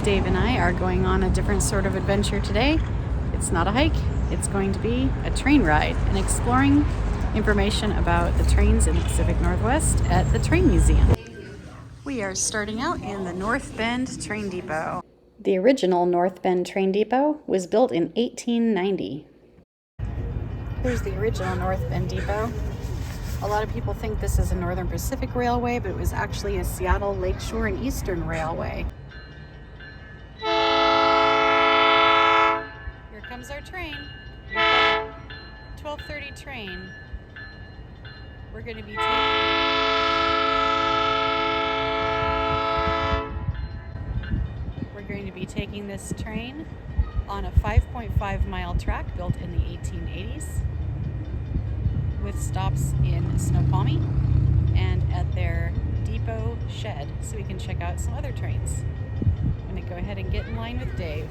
Dave and I are going on a different sort of adventure today. It's not a hike, it's going to be a train ride and exploring information about the trains in the Pacific Northwest at the Train Museum. We are starting out in the North Bend Train Depot. The original North Bend Train Depot was built in 1890. Here's the original North Bend Depot. A lot of people think this is a Northern Pacific Railway, but it was actually a Seattle, Lakeshore, and Eastern Railway. Here comes our train. 12:30 train. We're going to be taking this train on a 5.5-mile track built in the 1880s with stops in Snoqualmie and at their depot shed so we can check out some other trains. I'm going to go ahead and get in line with Dave.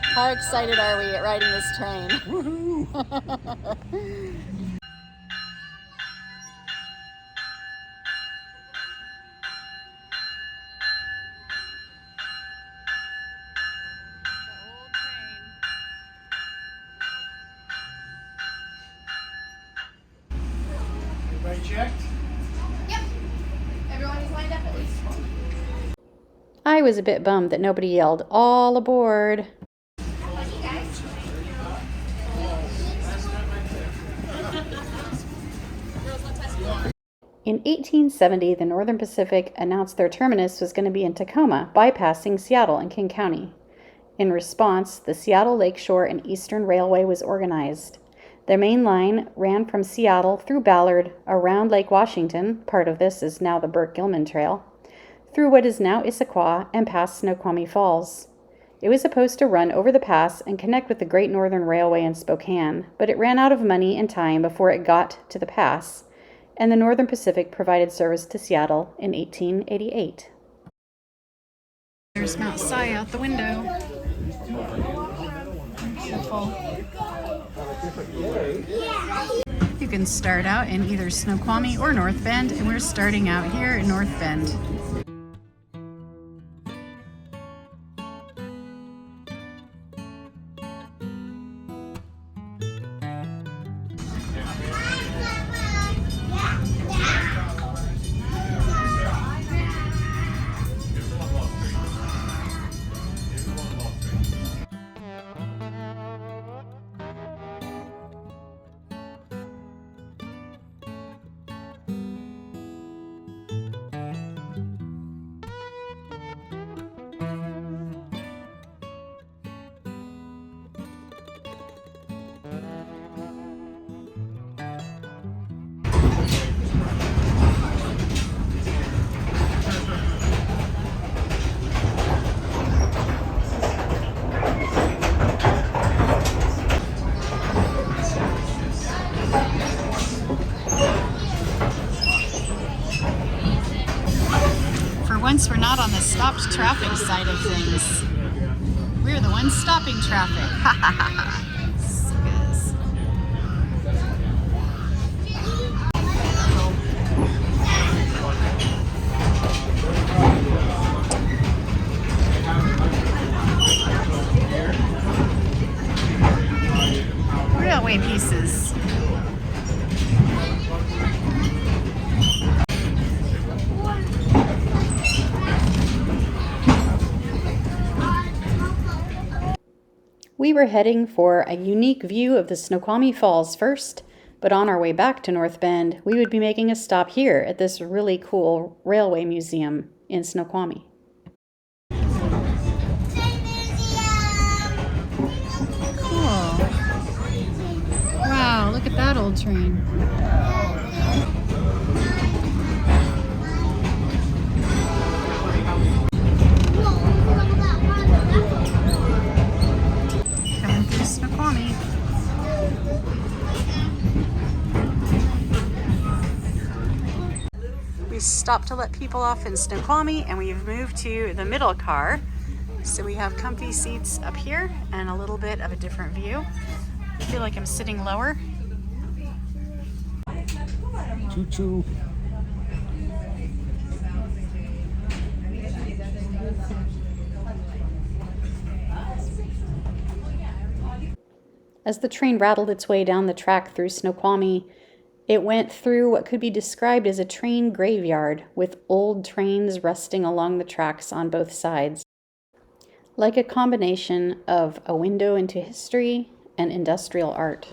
How excited are we at riding this train? Woohoo! Everybody checked? Yep. Everyone is lined up at least. I was a bit bummed that nobody yelled, "All aboard!" In 1870, the Northern Pacific announced their terminus was going to be in Tacoma, bypassing Seattle and King County. In response, the Seattle Lakeshore and Eastern Railway was organized. Their main line ran from Seattle through Ballard, around Lake Washington, part of this is now the Burke-Gilman Trail, through what is now Issaquah, and past Snoqualmie Falls. It was supposed to run over the pass and connect with the Great Northern Railway in Spokane, but it ran out of money and time before it got to the pass, and the Northern Pacific provided service to Seattle in 1888. There's Mount Si out the window. Beautiful. You can start out in either Snoqualmie or North Bend, and we're starting out here in North Bend. Once we're not on the stopped traffic side of things. We're the ones stopping traffic. Suckers. Railway pieces. We were heading for a unique view of the Snoqualmie Falls first, but on our way back to North Bend, we would be making a stop here at this really cool railway museum in Snoqualmie. Cool. Wow, look at that old train. Snoqualmie. We stopped to let people off in Snoqualmie, and we've moved to the middle car. So we have comfy seats up here and a little bit of a different view. I feel like I'm sitting lower. Choo-choo. As the train rattled its way down the track through Snoqualmie, it went through what could be described as a train graveyard, with old trains rusting along the tracks on both sides, like a combination of a window into history and industrial art.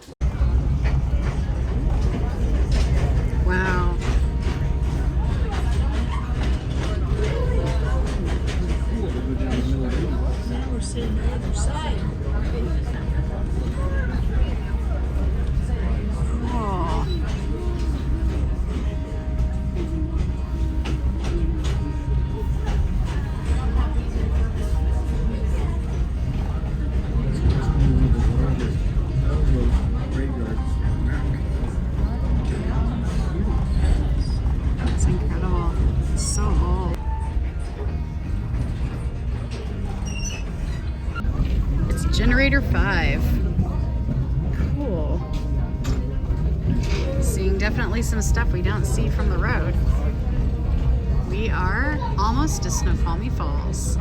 Wow. Now we're seeing the other side. Oh. That's incredible. It's so old. It's generator 5. Cool. Seeing definitely some stuff we don't see from the road. We are almost to Snoqualmie Falls.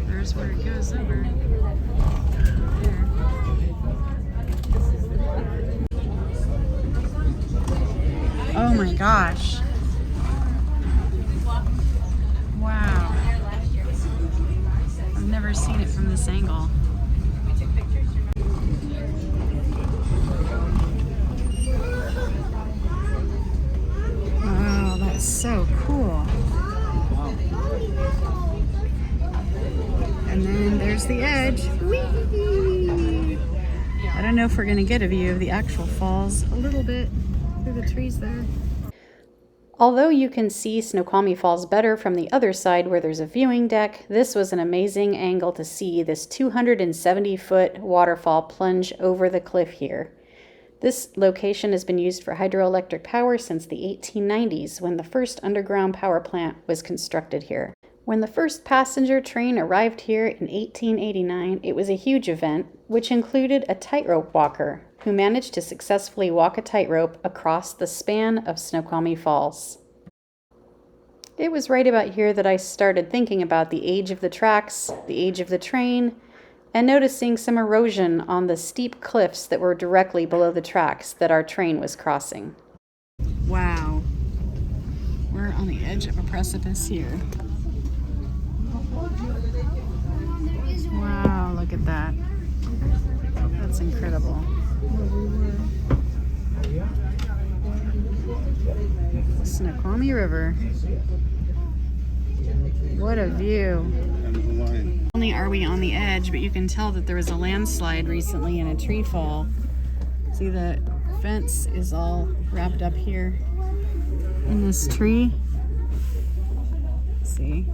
There's where it goes over. There. Oh my gosh. Wow. I've never seen it from this angle. Wow, that's so cool. And then there's the edge. Whee! I don't know if we're gonna get a view of the actual falls. A little bit through the trees there. Although you can see Snoqualmie Falls better from the other side where there's a viewing deck, this was an amazing angle to see this 270-foot waterfall plunge over the cliff here. This location has been used for hydroelectric power since the 1890s, when the first underground power plant was constructed here. When the first passenger train arrived here in 1889, it was a huge event, which included a tightrope walker who managed to successfully walk a tightrope across the span of Snoqualmie Falls. It was right about here that I started thinking about the age of the tracks, the age of the train, and noticing some erosion on the steep cliffs that were directly below the tracks that our train was crossing. Wow. We're on the edge of a precipice here. Wow, look at that. That's incredible. Snoqualmie River. What a view. Not only are we on the edge, but you can tell that there was a landslide recently and a tree fall. See, the fence is all wrapped up here in this tree. See?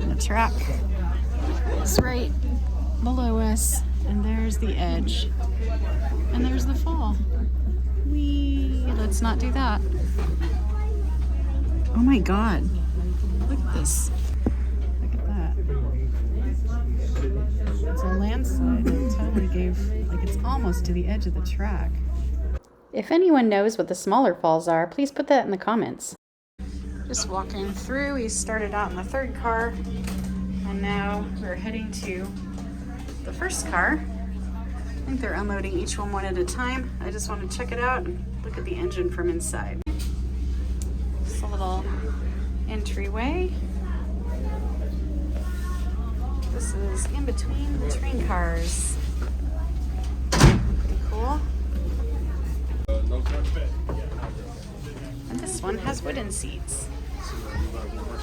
The track is right below us, and there's the edge, and there's the fall. Let's not do that. Oh my God, look at this. Look at that. It's a landslide. It totally gave, like, it's almost to the edge of the track. If anyone knows what the smaller falls are, please put that in the comments. Just walking through, we started out in the third car, and now we're heading to the first car. I think they're unloading each one at a time. I just want to check it out and look at the engine from inside. Just a little entryway. This is in between the train cars. Pretty cool. And this one has wooden seats.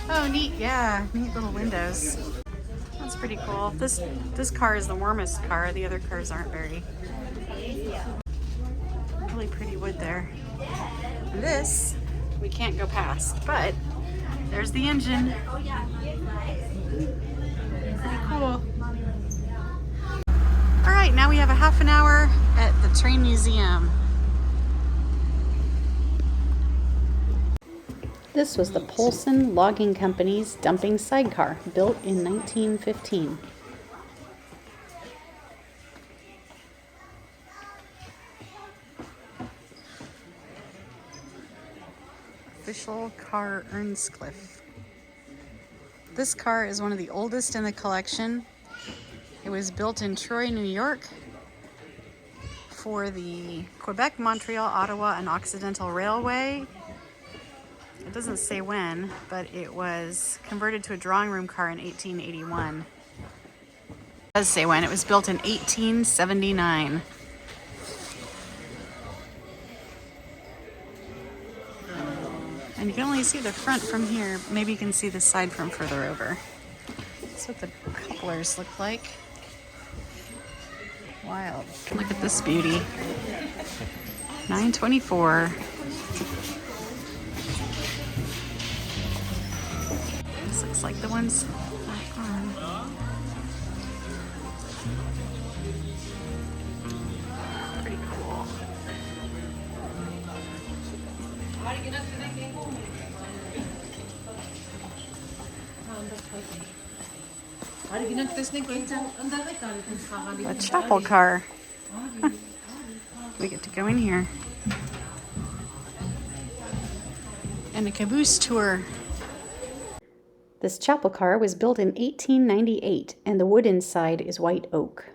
Oh, neat, yeah, neat little windows. That's pretty cool. This car is the warmest car. The other cars aren't very. Really pretty wood there. And this we can't go past, but there's the engine. Pretty cool. All right, now we have a half an hour at the train museum. This was the Polson Logging Company's dumping sidecar, built in 1915. Official car Earnscliffe. This car is one of the oldest in the collection. It was built in Troy, New York for the Quebec, Montreal, Ottawa, and Occidental Railway. It doesn't say when, but it was converted to a drawing room car in 1881. It does say when. It was built in 1879. And you can only see the front from here. Maybe you can see the side from further over. That's what the couplers look like. Wild. Look at this beauty. $9.24. This looks like the ones back on. Pretty cool. A chapel car. We get to go in here. And a caboose tour. This chapel car was built in 1898, and the wood inside is white oak.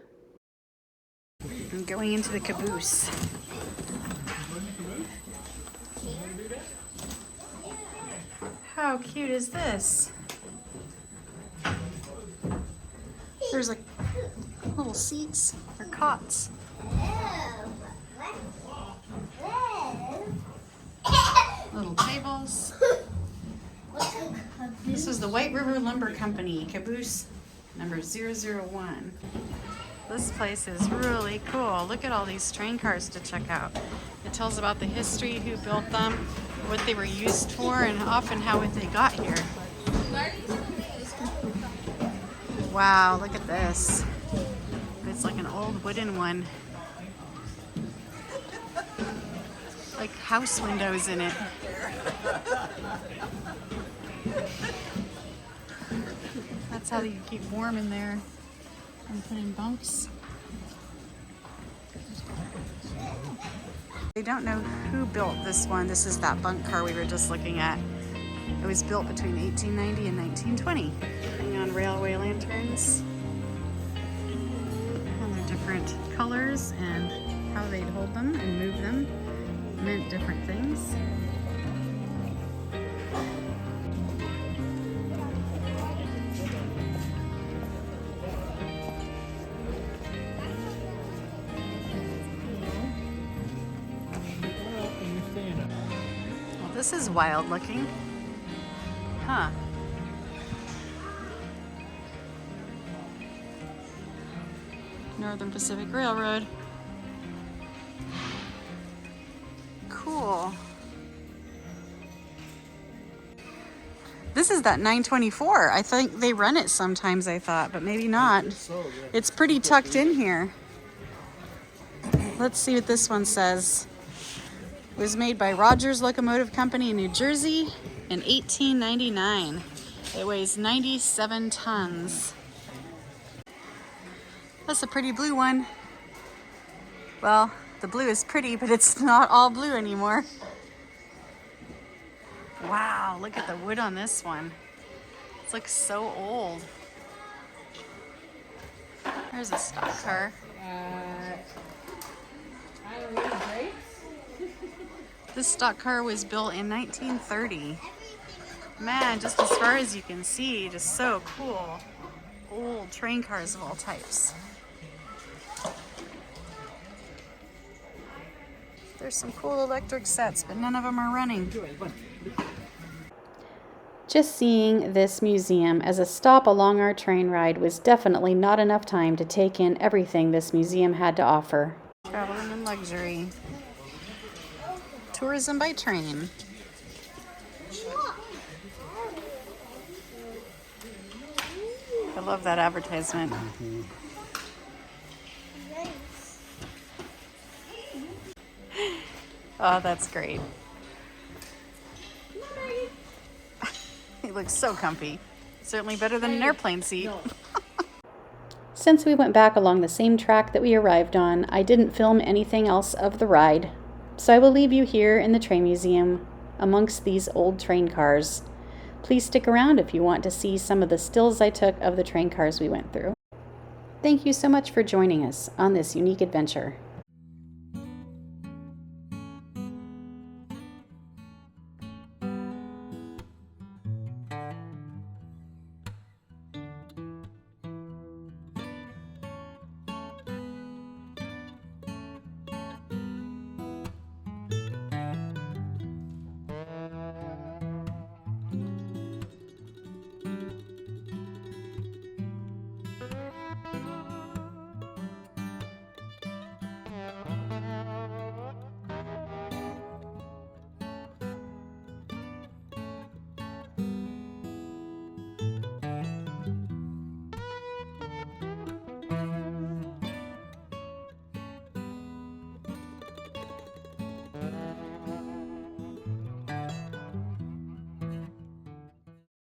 I'm going into the caboose. How cute is this? There's like little seats or cots. Little tables. This is the White River Lumber Company, caboose number 001. This place is really cool. Look at all these train cars to check out. It tells about the history, who built them, what they were used for, and often how they got here. Wow, look at this. It's like an old wooden one. Like house windows in it. That's how you keep warm in there and put in bunks. I don't know who built this one. This is that bunk car we were just looking at. It was built between 1890 and 1920. Hang on railway lanterns. And they're different colors, and how they'd hold them and move them meant different things. Well, this is wild looking. Huh. Northern Pacific Railroad. Cool. This is that 924. I think they run it sometimes, I thought, but maybe not. It's pretty tucked in here. Let's see what this one says. It was made by Rogers Locomotive Company in New Jersey in 1899. It weighs 97 tons. That's a pretty blue one. Well, the blue is pretty, but it's not all blue anymore. Wow, look at the wood on this one. It looks so old. There's a stock car. This stock car was built in 1930. Man, just as far as you can see, just so cool. Old train cars of all types. There's some cool electric sets, but none of them are running. Just seeing this museum as a stop along our train ride was definitely not enough time to take in everything this museum had to offer. Traveling in luxury. Tourism by train. I love that advertisement. Oh, that's great. looks so comfy. Certainly better than an airplane seat. No. Since we went back along the same track that we arrived on, I didn't film anything else of the ride. So I will leave you here in the train museum amongst these old train cars. Please stick around if you want to see some of the stills I took of the train cars we went through. Thank you so much for joining us on this unique adventure.